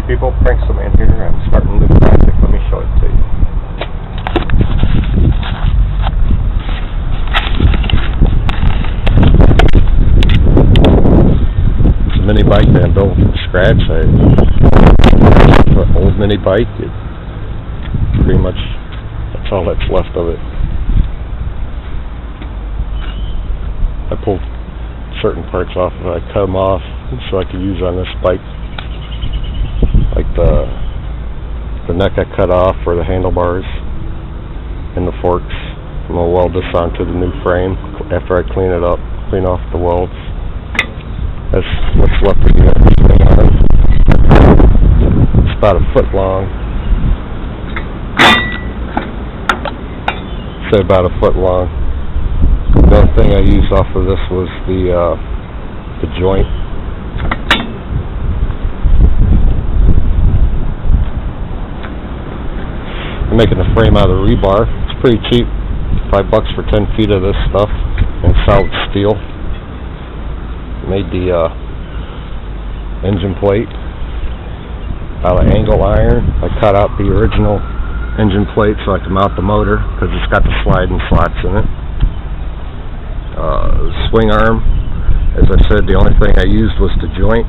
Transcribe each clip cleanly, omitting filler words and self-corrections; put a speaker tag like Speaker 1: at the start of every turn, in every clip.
Speaker 1: people, Pranksterman here. I'm starting a new project. Let me show it to you. It's a mini bike that I built from scratch. An old mini bike. Pretty much, that's all that's left of it. I pulled certain parts off of it. I cut them off so I could use on this bike. Like the neck I cut off, or the handlebars and the forks. I'm going to weld this onto the new frame after I clean it up, clean off the welds. That's what's left of the swing arm. It's about a foot long. Say about a foot long. The other thing I used off of this was the joint. I'm making a frame out of rebar. It's pretty cheap, $5 for 10 feet of this stuff in solid steel. Made the engine plate out of angle iron. I cut out the original engine plate so I can mount the motor because it's got the sliding slots in it. Swing arm, as I said, the only thing I used was the joint.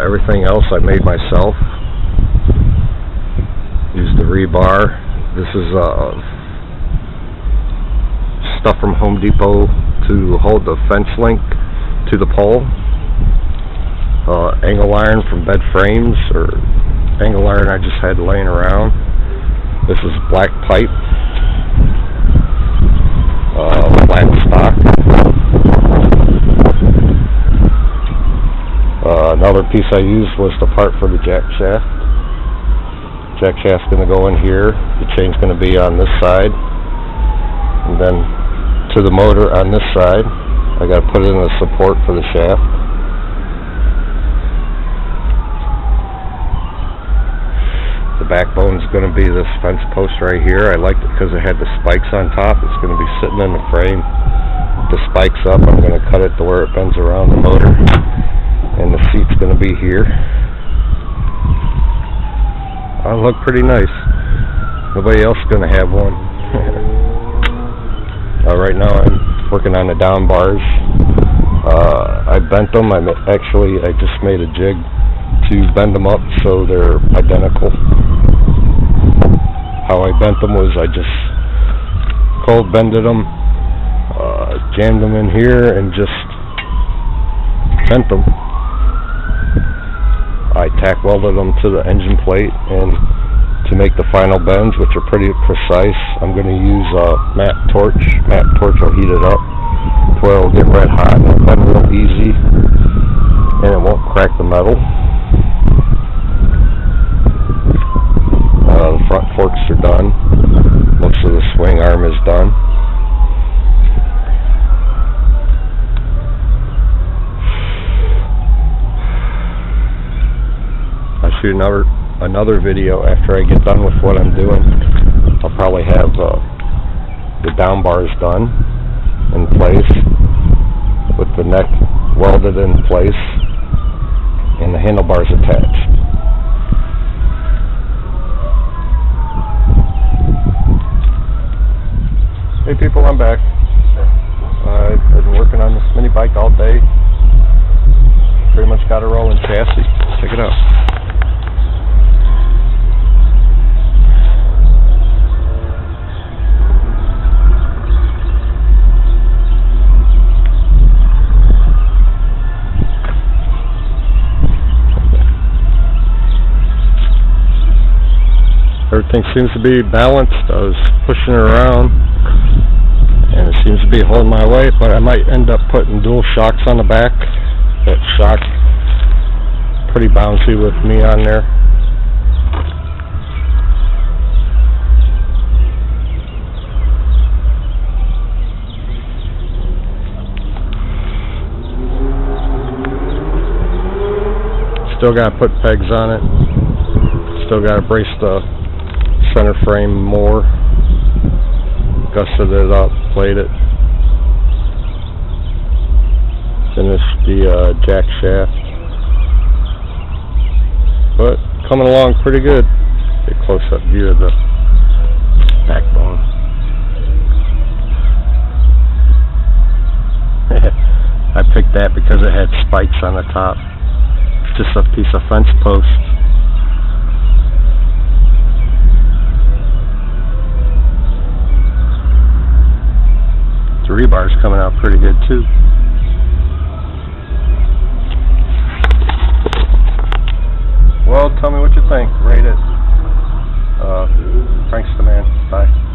Speaker 1: Everything else I made myself. Used the rebar. This is stuff from Home Depot to hold the fence link to the pole. Angle iron from bed frames, or angle iron I just had laying around. This is black pipe. Flat stock. Another piece I used was the part for the jack shaft. Jack shaft's going to go in here. The chain's going to be on this side, and then to the motor on this side. I got to put it in the support for the shaft. The backbone's going to be this fence post right here. I liked it because it had the spikes on top. It's going to be sitting in the frame. The spikes up. I'm going to cut it to where it bends around the motor, and the seat's going to be here. I'll look pretty nice. Nobody else is going to have one. Right now I'm working on the down bars. I bent them. I just made a jig to bend them up so they're identical. How I bent them was I just cold bended them, jammed them in here, and just bent them. I tack welded them to the engine plate, and to make the final bends, which are pretty precise, I'm going to use a matte torch. Matte torch will heat it up to where it'll get red hot and it'll bend real easy, and it won't crack the metal. The front forks are done. Most of the swing arm is done. I'll shoot another video after I get done with what I'm doing. I'll probably have the down bars done in place with the neck welded in place and the handlebars attached. Hey people, I'm back. I've been working on this mini bike all day. Pretty much got a rolling chassis. Check it out. Everything seems to be balanced. I was pushing it around, and it seems to be holding my weight, but I might end up putting dual shocks on the back. That shock pretty bouncy with me on there. Still got to put pegs on it. Still got to brace the center frame more. Gusseted it up, played it. Finished the jack shaft. but coming along pretty good. Get a close-up view of the backbone. I picked that because it had spikes on the top. It's just a piece of fence post. The rebar's coming out pretty good too. Well, tell me what you think. Rate it. Frank's the man. Bye.